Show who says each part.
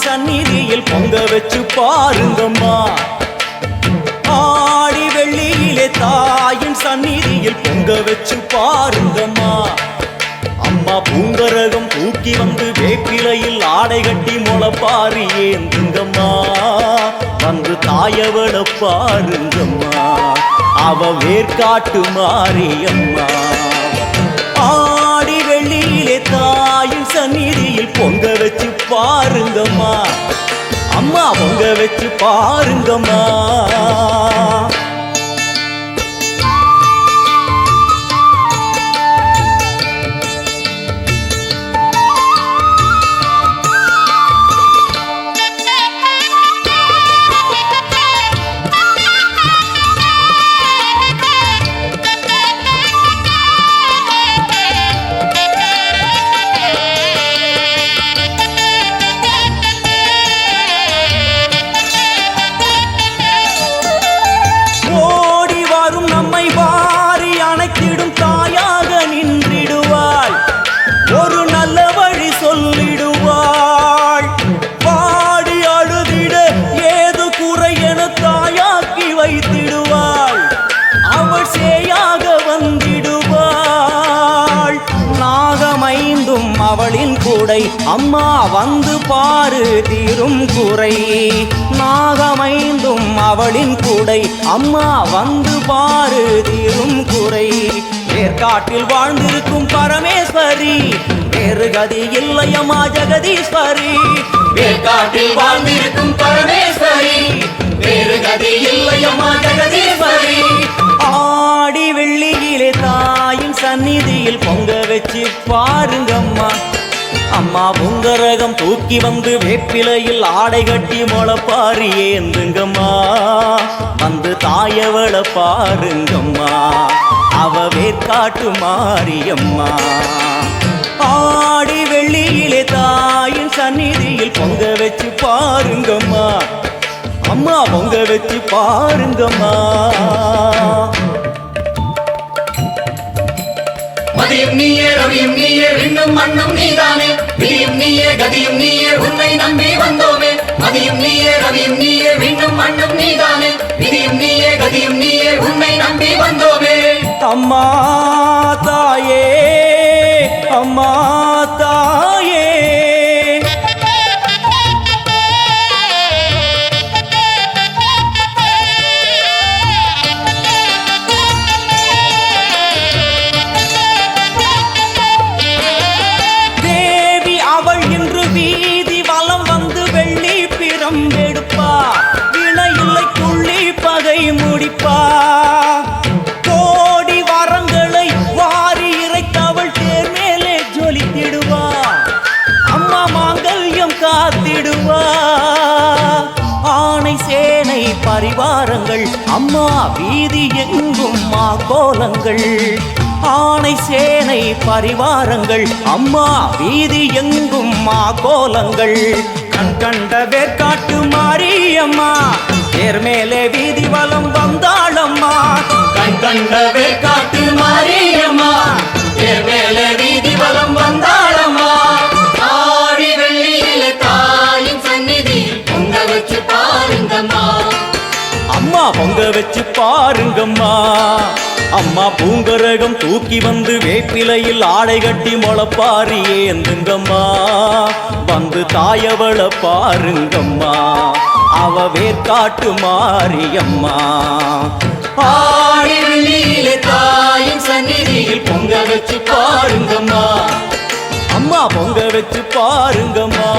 Speaker 1: சந்நிதியில் பொங்க வச்சு பாருங்கம்மா. ஆடி வெள்ளியிலே தாயின் சந்நிதியில் பொங்க வச்சு பாருங்கம்மா. அம்மா பூங்கரகம் தூக்கி வந்து வேப்பிலையில் ஆடை கட்டி முளைப்பாரி ஏந்துங்கம்மா. வந்து தாயவள பாருங்கம்மா, அவ வேர்காட்டு மாரியம்மா. ஆடி வெள்ளியிலே தாயின் சந்நிதியில் பொங்க வச்சு பாருங்கம்மா. அம்மா பொங்க வச்சு பாருங்கம்மா. தாயாக நின்றிடுவாள், ஒரு நல்ல வழி சொல்லிடுவாள். பாடி அழுதிட ஏது குறை என தாயாக்கி வைத்திடுவாள். அவள் சேயாக வந்திடுவாள். நாகமைந்தும் அவளின் கூடை, அம்மா வந்து பாரு தீரும் குறை. நாகமைந்தும் அவளின் கூடை, அம்மா வந்து பாரு தீரும் குறை. வேர்காட்டில் வாழ்ந்திருக்கும் பரமேஸ்வரி, வேறு கதி இல்லையம்மா ஜெகதீஸ்வரி. வேர்காட்டில் வாழ்ந்திருக்கும் பரமேஸ்வரி, வேறு கதி இல்லையம்மா ஜெகதீஸ்வரி. ஆடி வெள்ளியிலே தாயின் சந்நிதியில் பொங்க வச்சு பாருங்கம்மா. அம்மா பொங்கரகம் தூக்கி வந்து வேப்பிலையில் ஆடை கட்டி முளைப்பாரி ஏந்துங்கம்மா. வந்து தாயவள பாருங்கம்மா, அவ வேர்காட்டு மாரியம்மா. ஆடி வெள்ளியிலே தாயின் சந்நிதியில் பொங்க வச்சு பாருங்கம்மா. அம்மா பொங்க வச்சு பாருங்கம்மா.
Speaker 2: மதியும் நீயே ரவியும் நீயே விண்ணும் மண்ணும் நீதானே. விதியும் நீயே கதியும் நீயே உன்னை நம்பி வந்தோமே. மதியும் நீயே ரவியும் நீயே விண்ணும் மண்ணும் நீதானே. விதியும் நீயே கதியும் நீயே உன்னை நம்பி வந்தோமே.
Speaker 1: அம்மா தாயே, அம்மா தாயே, தேவி அவள் இன்று வீதி வலம் வந்து வெள்ளி பிரம்பெடுப்பா. வினையில்லை துள்ளி பகை முடிப்பா. கோடி வரங்களை வாரி இறைத்தவள் தேர் மேலே ஜொலித்திடுவா. அம்மா மாங்கல்யம் காத்திடுவா. ஆணை சேனை பரிவாரங்கள், அம்மா வீதி எங்கும் மா கோலங்கள். ஆணை சேனை பரிவாரங்கள், அம்மா வீதி எங்கும் மா கோலங்கள். கண் கண்ட வேர்காட்டு மாரியம்மா, தேர் மேலே வீதி வலம் வந்தாளம்மா.
Speaker 2: கண் கண்ட வேர்காட்டு மாரியம்மா, தேர் மேலே வீதி வலம் வந்தாளம்மா. ஆடி வெள்ளியிலே தாயின் சந்நிதியில் பொங்க வச்சு பாருங்கம்மா.
Speaker 1: அம்மா பொங்க வச்சு பாருங்கம்மா. அம்மா பூங்கரகம் தூக்கி வந்து வேப்பிலையில் ஆடை கட்டி முளைப்பாரி ஏந்துங்கம்மா. வந்து தாயவள பாருங்கம்மா, அவ வேர்காட்டு மாரியம்மா.
Speaker 2: ஆடி வெள்ளியிலே தாயின் சந்நிதியில் பொங்க வச்சு பாருங்கம்மா.
Speaker 1: அம்மா பொங்க வச்சு பாருங்கம்மா.